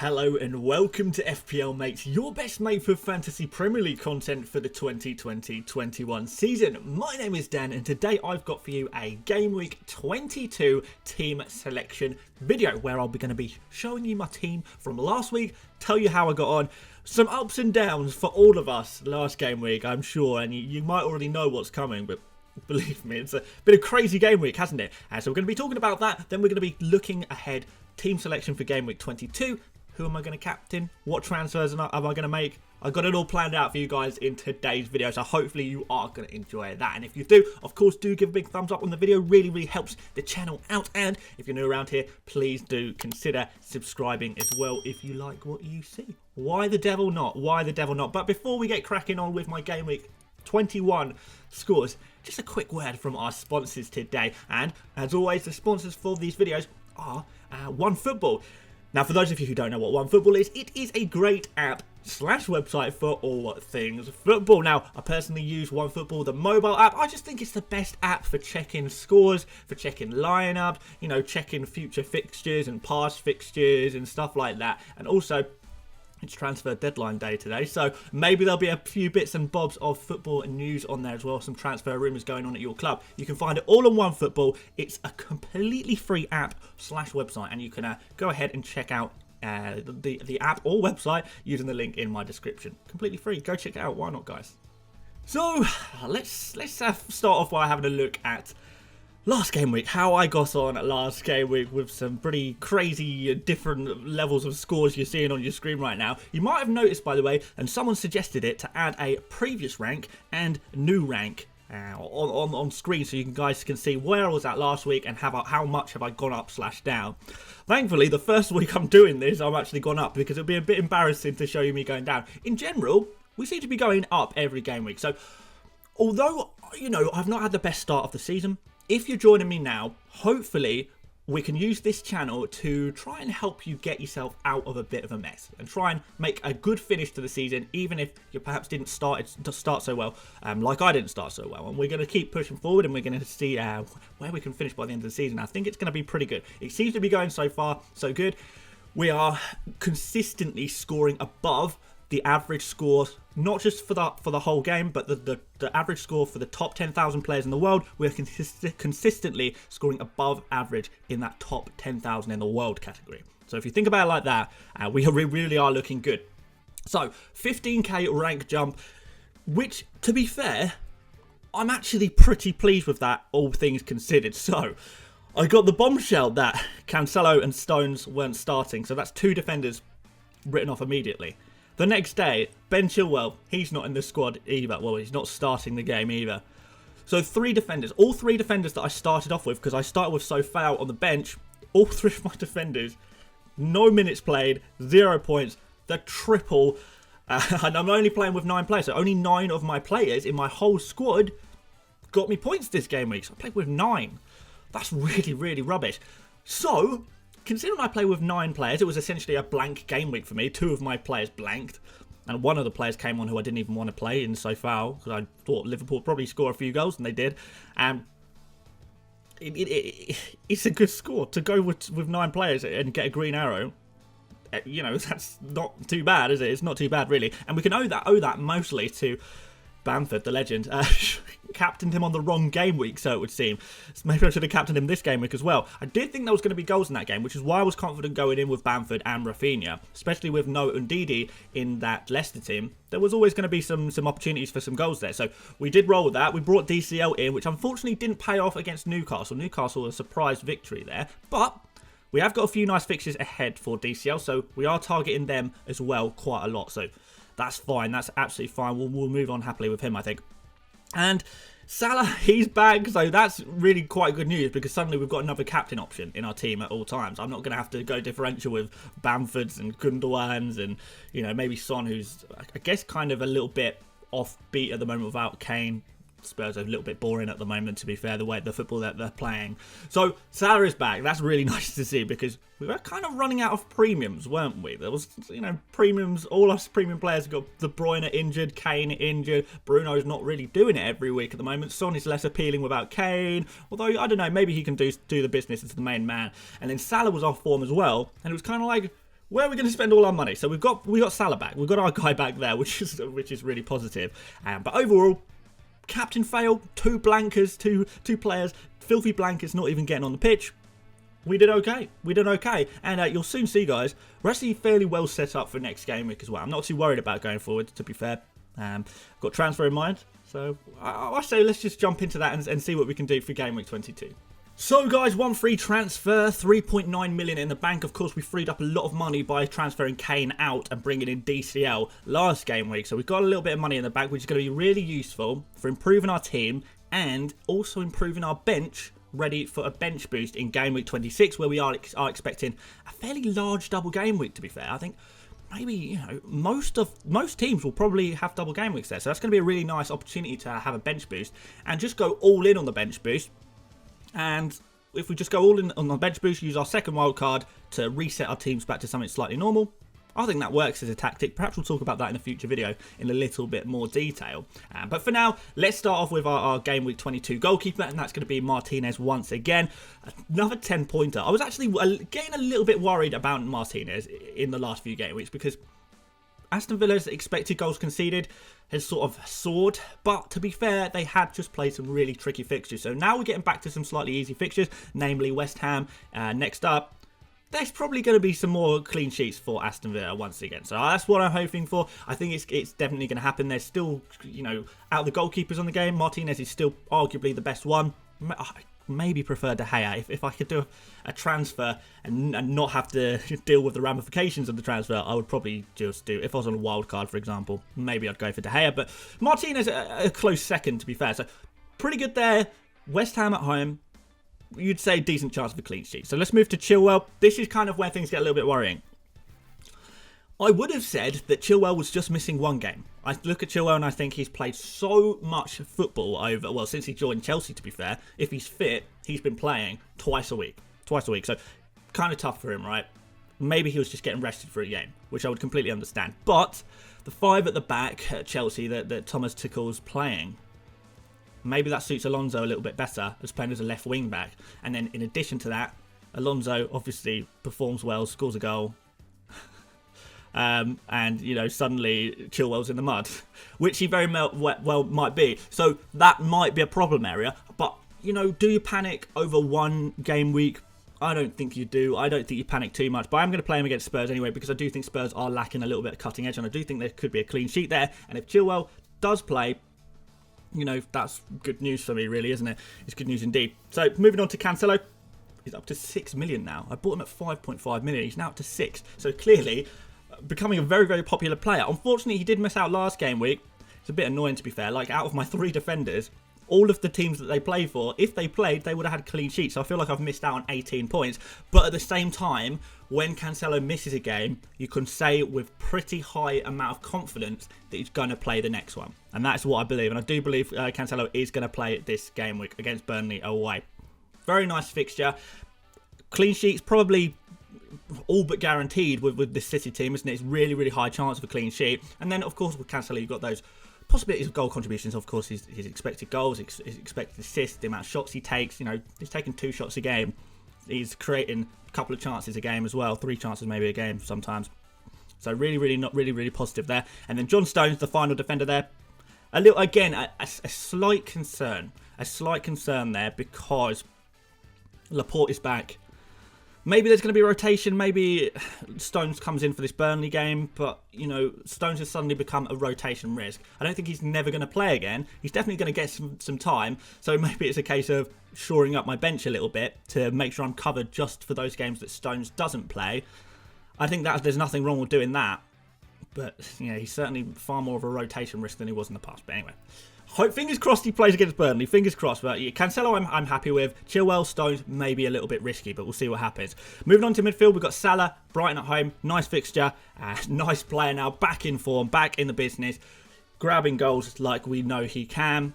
Hello and welcome to FPL Mates, your best mate for Fantasy Premier League content for the 2020-21 season. My name is Dan and today I've got for you a Game Week 22 team selection video where I'll be going to be showing you my team from last week, tell you how I got on, some ups and downs for all of us last game week, I'm sure, and you might already know what's coming, but believe me, it's been a crazy game week, hasn't it? So we're going to be talking about that, then we're going to be looking ahead, team selection for Game Week 22, who am I going to captain? What transfers am I going to make? I got it all planned out for you guys in today's video, so hopefully you are going to enjoy that. And if you do, of course, do give a big thumbs up on the video. Really helps the channel out. And if you're new around here, please do consider subscribing as well if you like what you see. Why the devil not? Why the devil not? But before we get cracking on with my Game Week 21 scores, just a quick word from our sponsors today. And as always, the sponsors for these videos are OneFootball. Now, for those of you who don't know what OneFootball is, it is a great app / website for all things football. Now, I personally use OneFootball, the mobile app. I just think it's the best app for checking scores, for checking lineups, you know, checking future fixtures and past fixtures and stuff like that. And also, it's transfer deadline day today, so maybe there'll be a few bits and bobs of football news on there as well, some transfer rumours going on at your club. You can find it all on OneFootball. It's a completely free app / website, and you can go ahead and check out the app or website using the link in my description. Completely free. Go check it out. Why not, guys? So let's start off by having a look at last game week, how I got on last game week with some pretty crazy different levels of scores you're seeing on your screen right now. You might have noticed, by the way, and someone suggested it, to add a previous rank and new rank on screen so you guys can see where I was at last week and how much have I gone up / down. Thankfully, the first week I'm doing this, I've actually gone up because it would be a bit embarrassing to show you me going down. In general, we seem to be going up every game week. So, although, you know, I've not had the best start of the season, if you're joining me now, hopefully we can use this channel to try and help you get yourself out of a bit of a mess and try and make a good finish to the season, even if you perhaps didn't start so well, like I didn't start so well. And we're going to keep pushing forward and we're going to see where we can finish by the end of the season. I think it's going to be pretty good. It seems to be going so far so good. We are consistently scoring above the average score, not just for the whole game, but the average score for the top 10,000 players in the world. We're consistently scoring above average in that top 10,000 in the world category. So if you think about it like that, we really are looking good. So 15k rank jump, which, to be fair, I'm actually pretty pleased with that, all things considered. So I got the bombshell that Cancelo and Stones weren't starting, so that's 2 defenders written off immediately. The next day, Ben Chilwell, he's not in the squad either. Well, he's not starting the game either. So 3 defenders, all 3 defenders that I started off with, because I started with Sofao on the bench, all 3 of my defenders, no minutes played, 0 points, the triple, and I'm only playing with 9 players, so only 9 of my players in my whole squad got me points this game week, so I played with 9. That's really rubbish. So, considering I play with 9 players, it was essentially a blank game week for me. 2 of my players blanked, and 1 of the players came on who I didn't even want to play in Sofao, because I thought Liverpool would probably score a few goals, and they did. It's a good score to go with 9 players and get a green arrow. You know, that's not too bad, is it? It's not too bad, really. And we can owe that mostly to Bamford, the legend. Captained him on the wrong game week, so it would seem. So maybe I should have captained him this game week as well. I did think there was going to be goals in that game, which is why I was confident going in with Bamford and Rafinha, especially with no Ndidi in that Leicester team. There was always going to be some opportunities for some goals there, so we did roll with that. We brought DCL in, which unfortunately didn't pay off against Newcastle. Newcastle, a surprise victory there, but we have got a few nice fixtures ahead for DCL, so we are targeting them as well quite a lot, so that's fine. That's absolutely fine. We'll move on happily with him, I think. And Salah, he's back, so that's really quite good news because suddenly we've got another captain option in our team at all times. I'm not going to have to go differential with Bamfords and Gundogan's and, you know, maybe Son, who's, I guess, kind of a little bit offbeat at the moment without Kane. Spurs are a little bit boring at the moment, to be fair, the way the football that they're playing. So Salah is back. That's really nice to see because we were kind of running out of premiums, weren't we? There was, you know, premiums. All us premium players got De Bruyne injured, Kane injured. Bruno's not really doing it every week at the moment. Son is less appealing without Kane. Although, I don't know, maybe he can do the business as the main man. And then Salah was off form as well. And it was kind of like, where are we going to spend all our money? So we got Salah back. We've got our guy back there, which is really positive. But overall, captain failed. 2 blankers, two players, filthy blankers, not even getting on the pitch. We did okay. We did okay. And you'll soon see, guys, we're actually fairly well set up for next game week as well. I'm not too worried about going forward, to be fair. Got transfer in mind. So I say let's just jump into that and see what we can do for game week 22. So guys, one free transfer, 3.9 million in the bank. Of course, we freed up a lot of money by transferring Kane out and bringing in DCL last game week. So we've got a little bit of money in the bank, which is going to be really useful for improving our team and also improving our bench, ready for a bench boost in game week 26, where we are expecting a fairly large double game week, to be fair. I think maybe, you know, most teams will probably have double game weeks there. So that's going to be a really nice opportunity to have a bench boost and just go all in on the bench boost. And if we just go all in on the bench boost, use our second wild card to reset our teams back to something slightly normal, I think that works as a tactic. Perhaps we'll talk about that in a future video in a little bit more detail. But for now, let's start off with our game week 22 goalkeeper, and that's going to be Martinez once again. Another 10-pointer. I was actually getting a little bit worried about Martinez in the last few game weeks because Aston Villa's expected goals conceded has sort of soared, but to be fair, they had just played some really tricky fixtures. So now we're getting back to some slightly easy fixtures, namely West Ham. Next up, there's probably going to be some more clean sheets for Aston Villa once again. So that's what I'm hoping for. I think it's definitely going to happen. There's still, you know, out of the goalkeepers on the game, Martinez is still arguably the best one. I maybe prefer De Gea. If I could do a transfer and not have to deal with the ramifications of the transfer, I would probably just do, if I was on a wild card, for example, maybe I'd go for De Gea. But Martinez a close second, to be fair. So pretty good there. West Ham at home. You'd say decent chance of a clean sheet. So let's move to Chilwell. This is kind of where things get a little bit worrying. I would have said that Chilwell was just missing one game. I look at Chilwell and I think he's played so much football over, well, since he joined Chelsea, to be fair. If he's fit, he's been playing twice a week. So kind of tough for him, right? Maybe he was just getting rested for a game, which I would completely understand. But the 5 at the back at Chelsea that Thomas Tuchel's playing, maybe that suits Alonso a little bit better as playing as a left wing back. And then in addition to that, Alonso obviously performs well, scores a goal. And, you know, suddenly Chilwell's in the mud, which he very well might be. So that might be a problem area. But, you know, do you panic over one game week? I don't think you do. I don't think you panic too much. But I'm going to play him against Spurs anyway, because I do think Spurs are lacking a little bit of cutting edge. And I do think there could be a clean sheet there. And if Chilwell does play, you know, that's good news for me, really, isn't it? It's good news indeed. So moving on to Cancelo. He's up to 6 million now. I bought him at 5.5 million. He's now up to 6. So clearly becoming a very, very popular player. Unfortunately, he did miss out last game week. It's a bit annoying, to be fair. Like, out of my 3 defenders, all of the teams that they play for, if they played, they would have had clean sheets. So I feel like I've missed out on 18 points. But at the same time, when Cancelo misses a game, you can say with pretty high amount of confidence that he's going to play the next one. And that's what I believe. And I do believe Cancelo is going to play this game week against Burnley away. Very nice fixture. Clean sheets probably all but guaranteed with this City team, isn't it? It's really, really high chance of a clean sheet. And then, of course, with Cancelo, you've got those possibilities of goal contributions. Of course, his expected goals, his expected assists, the amount of shots he takes. You know, he's taking 2 shots a game. He's creating a couple of chances a game as well. 3 chances maybe a game sometimes. So really, really positive there. And then John Stones, the final defender there. A little, again, a slight concern. A slight concern there because Laporte is back. Maybe there's going to be a rotation. Maybe Stones comes in for this Burnley game. But, you know, Stones has suddenly become a rotation risk. I don't think he's never going to play again. He's definitely going to get some time. So maybe it's a case of shoring up my bench a little bit to make sure I'm covered just for those games that Stones doesn't play. I think that there's nothing wrong with doing that. But, you know, he's certainly far more of a rotation risk than he was in the past. But anyway, hope, fingers crossed he plays against Burnley. Fingers crossed. But yeah, Cancelo I'm happy with. Chilwell, Stones, maybe a little bit risky, but we'll see what happens. Moving on to midfield, we've got Salah, Brighton at home. Nice fixture. Nice player now. Back in form. Back in the business. Grabbing goals like we know he can.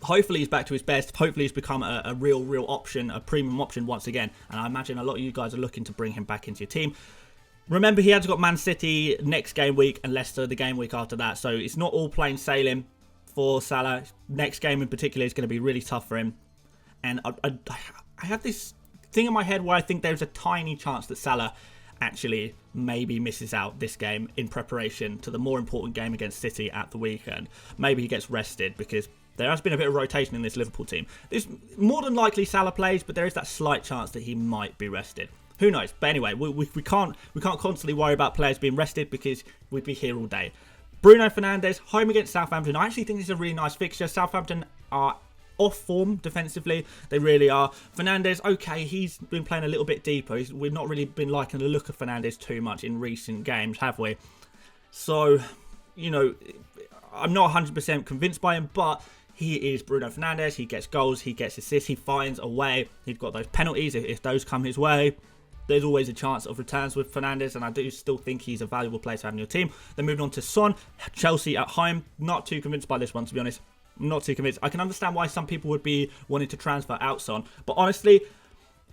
Hopefully he's back to his best. Hopefully he's become a real option, a premium option once again. And I imagine a lot of you guys are looking to bring him back into your team. Remember, he has got Man City next game week and Leicester the game week after that. So it's not all plain sailing for Salah. Next game in particular is going to be really tough for him. And I have this thing in my head where I think there's a tiny chance that Salah actually maybe misses out this game in preparation to the more important game against City at the weekend. Maybe he gets rested because there has been a bit of rotation in this Liverpool team. There's more than likely Salah plays, but there is that slight chance that he might be rested. Who knows? But anyway, we can't constantly worry about players being rested because we'd be here all day. Bruno Fernandes, home against Southampton. I actually think this is a really nice fixture. Southampton are off form defensively. They really are. Fernandes, okay, he's been playing a little bit deeper. We've not really been liking the look of Fernandes too much in recent games, have we? So, you know, I'm not 100% convinced by him, but he is Bruno Fernandes. He gets goals, he gets assists, he finds a way. He's got those penalties. If those come his way, there's always a chance of returns with Fernandes, and I do still think he's a valuable player to have in your team. Then moving on to Son, Chelsea at home. Not too convinced by this one, to be honest. Not too convinced. I can understand why some people would be wanting to transfer out Son, but honestly,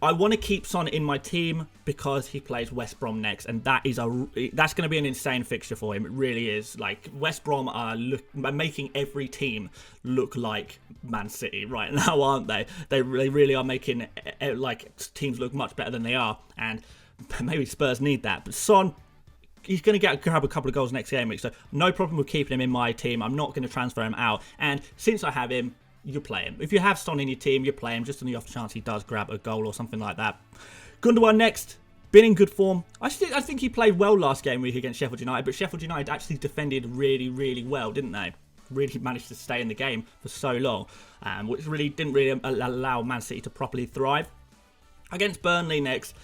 I want to keep Son in my team because he plays West Brom next, and that's going to be an insane fixture for him. It really is. Like, West Brom are making every team look like Man City right now, aren't they? They really are making like teams look much better than they are, and maybe Spurs need that. But Son, he's going to grab a couple of goals next game week, so no problem with keeping him in my team. I'm not going to transfer him out, and since I have him, you play him. If you have Son in your team, you play him just on the off chance he does grab a goal or something like that. Gundogan next, been in good form. I think he played well last game week against Sheffield United, but Sheffield United actually defended really, really well, didn't they? Really managed to stay in the game for so long, which really didn't allow Man City to properly thrive. Against Burnley next,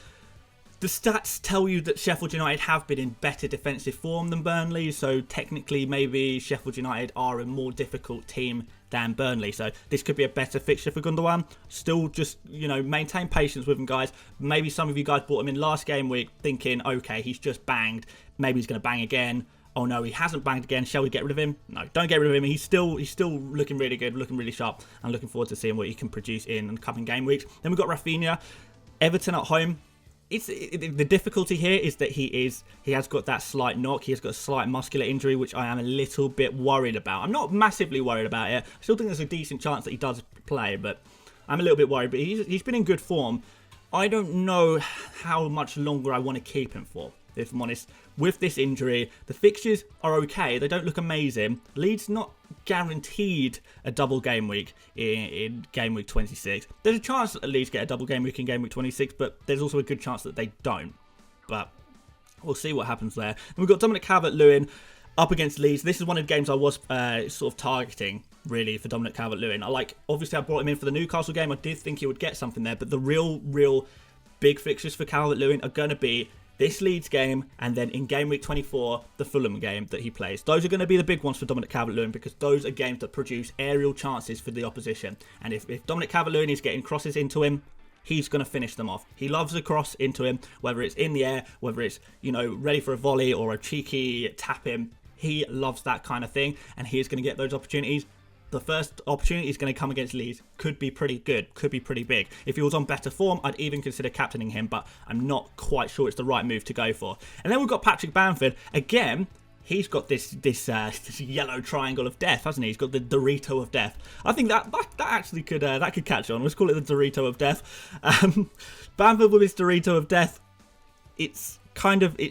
the stats tell you that Sheffield United have been in better defensive form than Burnley, so technically maybe Sheffield United are a more difficult team than Burnley, so this could be a better fixture for Gundogan. Still just, you know, maintain patience with him, guys. Maybe some of you guys bought him in last game week thinking, okay, he's just banged, maybe he's going to bang again. Oh no, he hasn't banged again. Shall we get rid of him? No, don't get rid of him. He's still looking really good, looking really sharp, and looking forward to seeing what he can produce in the coming game weeks. Then we've got Rafinha, Everton at home. The difficulty here is that he has got that slight knock. He has got a slight muscular injury, which I am a little bit worried about. I'm not massively worried about it. I still think there's a decent chance that he does play, but I'm a little bit worried. But he's been in good form. I don't know how much longer I want to keep him for, if I'm honest. With this injury, the fixtures are okay. They don't look amazing. Leeds not guaranteed a double game week in game week 26. There's a chance that Leeds get a double game week in game week 26, but there's also a good chance that they don't. But we'll see what happens there. And we've got Dominic Calvert-Lewin up against Leeds. This is one of the games I was sort of targeting, really, for Dominic Calvert-Lewin. Obviously, I brought him in for the Newcastle game. I did think he would get something there, but the real big fixtures for Calvert-Lewin are going to be this Leeds game, and then in game week 24, the Fulham game that he plays. Those are going to be the big ones for Dominic Calvert-Lewin because those are games that produce aerial chances for the opposition. And if Dominic Calvert-Lewin is getting crosses into him, he's going to finish them off. He loves a cross into him, whether it's in the air, whether it's, you know, ready for a volley or a cheeky tap in. He loves that kind of thing, and he is going to get those opportunities. The first opportunity is going to come against Leeds. Could be pretty good. Could be pretty big. If he was on better form, I'd even consider captaining him, but I'm not quite sure it's the right move to go for. And then we've got Patrick Bamford. Again, he's got this yellow triangle of death, hasn't he? He's got the Dorito of death. I think that actually could catch on. Let's call it the Dorito of death. Bamford with his Dorito of death. It's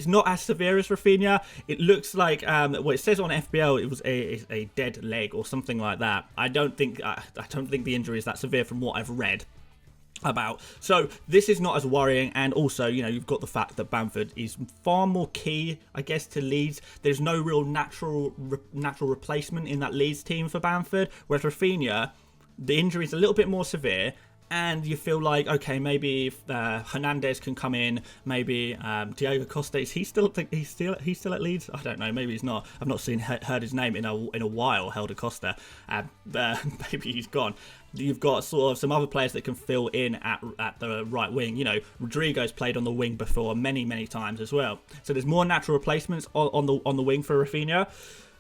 not as severe as Rafinha. It looks like it says on FPL it was a dead leg or something like that. I don't think the injury is that severe from what I've read about. So this is not as worrying, and also, you know, you've got the fact that Bamford is far more key, I guess, to Leeds. There's no real natural replacement in that Leeds team for Bamford, whereas Rafinha, the injury is a little bit more severe. And you feel like, okay, maybe Hernandez can come in. Maybe Diego Costa, is he still at Leeds? I don't know. Maybe he's not. I've not heard his name in a while. Helder Costa. Maybe he's gone. You've got sort of some other players that can fill in at the right wing. You know, Rodrigo's played on the wing before many times as well. So there's more natural replacements on the wing for Rafinha.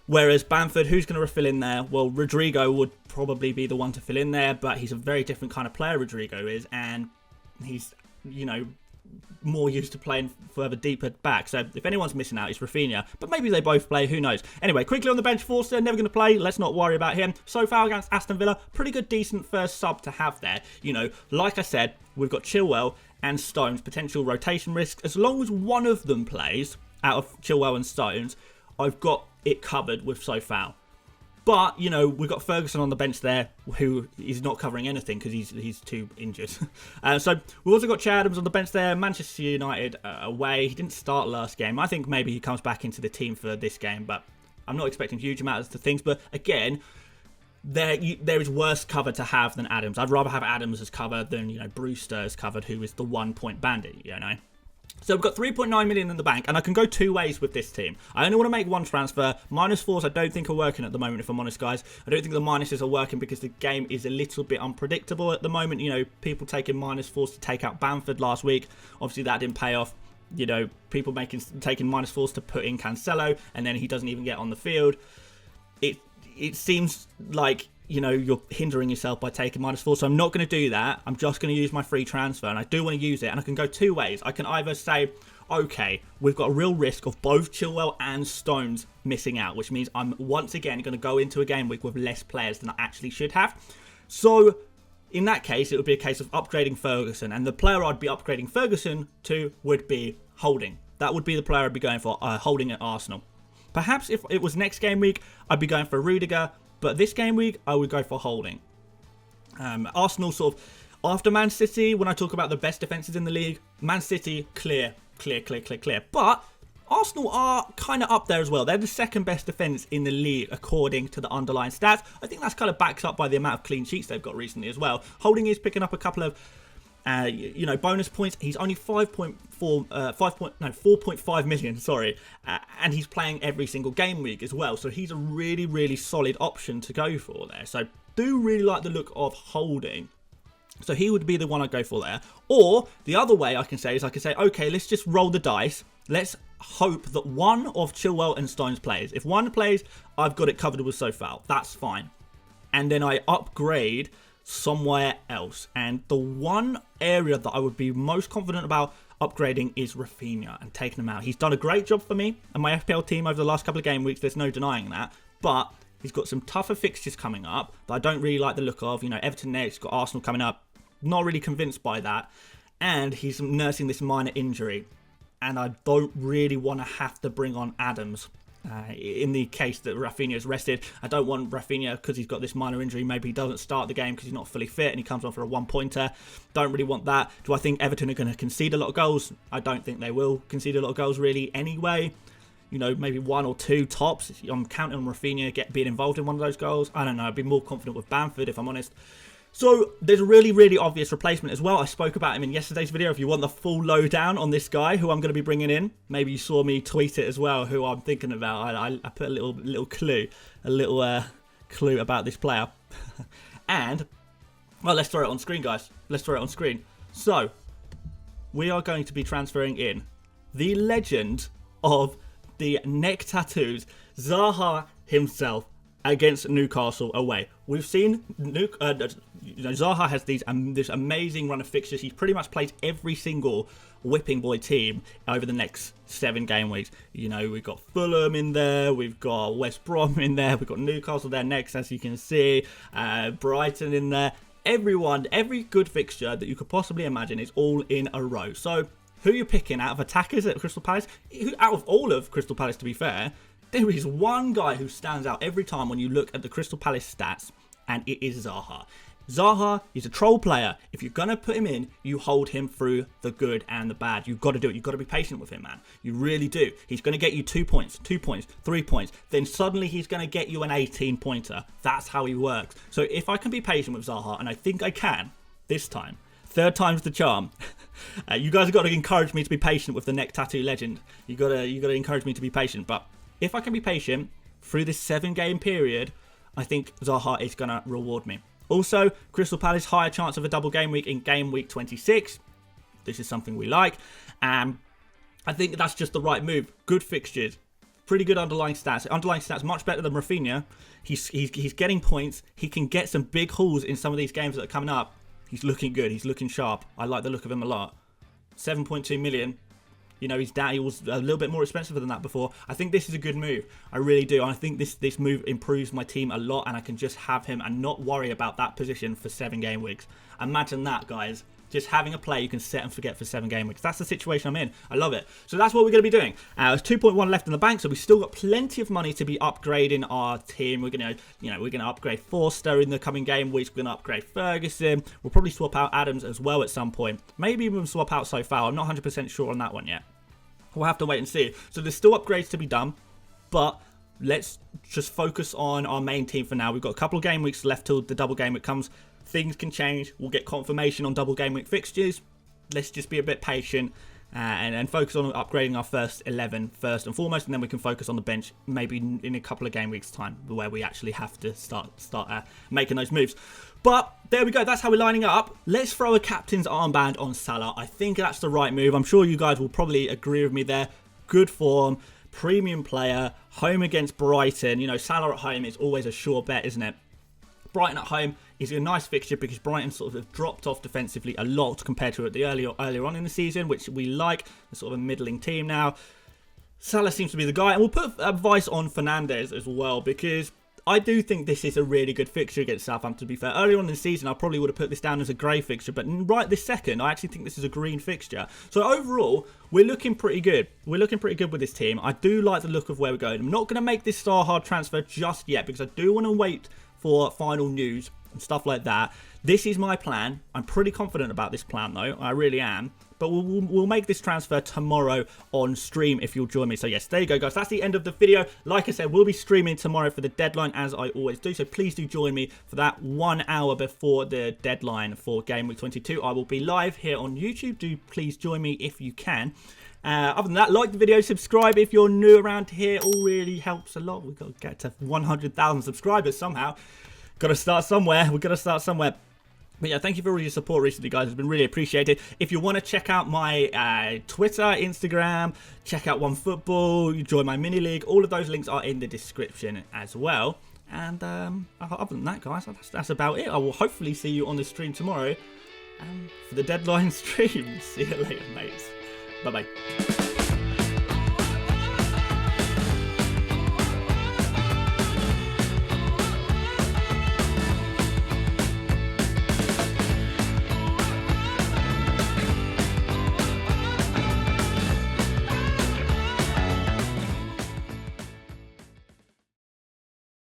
Whereas Bamford, who's going to fill in there? Well, Rodrigo would probably be the one to fill in there, but he's a very different kind of player, Rodrigo is, and he's, you know, more used to playing further deeper back. So if anyone's missing out, it's Rafinha. But maybe they both play, who knows. Anyway, quickly on the bench, Forster, never going to play. Let's not worry about him. So far against Aston Villa, pretty good, decent first sub to have there. You know, like I said, we've got Chilwell and Stones, potential rotation risk. As long as one of them plays out of Chilwell and Stones, I've got it covered with Sofal. But, you know, we've got Ferguson on the bench there, who is not covering anything because he's too injured. So we've also got Che Adams on the bench there. Manchester United away. He didn't start last game. I think maybe he comes back into the team for this game, but I'm not expecting huge amounts of things. But again, there is worse cover to have than Adams. I'd rather have Adams as cover than, you know, Brewster as covered, who is the 1 point bandit, you know. So we've got 3.9 million in the bank, and I can go two ways with this team. I only want to make one transfer. -4s I don't think are working at the moment, if I'm honest, guys. I don't think the minuses are working because the game is a little bit unpredictable at the moment. You know, people taking -4s to take out Bamford last week. Obviously, that didn't pay off. You know, people taking -4s to put in Cancelo, and then he doesn't even get on the field. It seems like, you know, you're hindering yourself by taking -4, so I'm not going to do that. I'm just going to use my free transfer, and I do want to use it, and I can go two ways. I can either say, okay, we've got a real risk of both Chilwell and Stones missing out, which means I'm once again going to go into a game week with less players than I actually should have. So in that case, it would be a case of upgrading Ferguson, and the player I'd be upgrading Ferguson to would be Holding. That would be the player I'd be going for, Holding at Arsenal. Perhaps if it was next game week, I'd be going for Rudiger. But this game week, I would go for Holding. Arsenal sort of, after Man City, when I talk about the best defences in the league, Man City, clear. But Arsenal are kind of up there as well. They're the second best defence in the league, according to the underlying stats. I think that's kind of backed up by the amount of clean sheets they've got recently as well. Holding is picking up a couple of, you know, bonus points. He's only 4.5 million, sorry, and he's playing every single game week as well, so he's a really, really solid option to go for there. So do really like the look of Holding, so he would be the one I'd go for there. Or the other way I can say is I can say, okay, let's just roll the dice. Let's hope that one of Chilwell and Stones plays. If one plays, I've got it covered with Sofal. That's fine. And then I upgrade somewhere else, and the one area that I would be most confident about upgrading is Rafinha and taking him out. He's done a great job for me and my FPL team over the last couple of game weeks. There's no denying that, but he's got some tougher fixtures coming up that I don't really like the look of. You know, Everton next, got Arsenal coming up. Not really convinced by that, and he's nursing this minor injury, and I don't really want to have to bring on Adams. In the case that Rafinha is rested, I don't want Rafinha because he's got this minor injury. Maybe he doesn't start the game because he's not fully fit and he comes on for a one-pointer. Don't really want that. Do I think Everton are going to concede a lot of goals? I don't think they will concede a lot of goals really anyway. You know, maybe one or two tops. I'm counting on Rafinha being involved in one of those goals. I don't know. I'd be more confident with Bamford if I'm honest. So there's a really, really obvious replacement as well. I spoke about him in yesterday's video. If you want the full lowdown on this guy who I'm going to be bringing in, maybe you saw me tweet it as well, who I'm thinking about. I put a little clue, clue about this player. And, well, let's throw it on screen, guys. Let's throw it on screen. So, we are going to be transferring in the legend of the neck tattoos, Zaha himself, against Newcastle away. We've seen Zaha has this amazing run of fixtures. He pretty much plays every single whipping boy team over the next 7 game weeks. You know, we've got Fulham in there, we've got West Brom in there, we've got Newcastle there next, as you can see, Brighton in there. Every good fixture that you could possibly imagine is all in a row. So, who are you picking out of attackers at Crystal Palace? Out of all of Crystal Palace, to be fair, there is one guy who stands out every time when you look at the Crystal Palace stats, and it is Zaha. Zaha is a troll player. If you're going to put him in, you hold him through the good and the bad. You've got to do it. You've got to be patient with him, man. You really do. He's going to get you 2 points, 2 points, 3 points. Then suddenly he's going to get you an 18-pointer. That's how he works. So if I can be patient with Zaha, and I think I can this time, third time's the charm. You guys have got to encourage me to be patient with the neck tattoo legend. You got to encourage me to be patient. But if I can be patient through this 7-game period, I think Zaha is going to reward me. Also, Crystal Palace, higher chance of a double game week in game week 26. This is something we like. I think that's just the right move. Good fixtures. Pretty good underlying stats. Underlying stats much better than Rafinha. He's getting points. He can get some big hauls in some of these games that are coming up. He's looking good. He's looking sharp. I like the look of him a lot. 7.2 million. You know, he was a little bit more expensive than that before. I think this is a good move. I really do. I think this move improves my team a lot, and I can just have him and not worry about that position for 7 game weeks. Imagine that, guys. Just having a play you can set and forget for 7 game weeks. That's the situation I'm in. I love it. So that's what we're going to be doing. There's 2.1 left in the bank, so we've still got plenty of money to be upgrading our team. We're going to, upgrade Forster in the coming game weeks. We're going to upgrade Ferguson. We'll probably swap out Adams as well at some point. Maybe even swap out Sofal. I'm not 100% sure on that one yet. We'll have to wait and see. So there's still upgrades to be done, but let's just focus on our main team for now. We've got a couple of game weeks left till the double game week comes. Things can change. We'll get confirmation on double game week fixtures. Let's just be a bit patient and focus on upgrading our first 11 first and foremost, and then we can focus on the bench maybe in a couple of game weeks time where we actually have to start making those moves. But there we go. That's how we're lining up. Let's throw a captain's armband on Salah. I think that's the right move. I'm sure you guys will probably agree with me there. Good form, premium player, home against Brighton. You know, Salah at home is always a sure bet, isn't it? Brighton at home is a nice fixture because Brighton sort of dropped off defensively a lot compared to the earlier on in the season, which we like. They're sort of a middling team now. Salah seems to be the guy, and we'll put advice on Fernandez as well because I do think this is a really good fixture against Southampton, to be fair. Earlier on in the season, I probably would have put this down as a grey fixture, but right this second, I actually think this is a green fixture. So overall, we're looking pretty good. We're looking pretty good with this team. I do like the look of where we're going. I'm not going to make this Starhard transfer just yet because I do want to wait for final news and stuff like that. This is my plan. I'm pretty confident about this plan, though. I really am. But we'll make this transfer tomorrow on stream if you'll join me. So yes, there you go, guys. That's the end of the video. Like I said, we'll be streaming tomorrow for the deadline, as I always do. So please do join me for that 1 hour before the deadline for Game Week 22. I will be live here on YouTube. Do please join me if you can. Other than that, like the video, subscribe if you're new around here. All really helps a lot. We've got to get to 100,000 subscribers somehow. Got to start somewhere. We've got to start somewhere. But yeah, thank you for all your support recently, guys. It's been really appreciated. If you want to check out my Twitter, Instagram, check out OneFootball, you join my mini league, all of those links are in the description as well. And other than that, guys, that's about it. I will hopefully see you on the stream tomorrow for the deadline stream. See you later, mates. Bye-bye.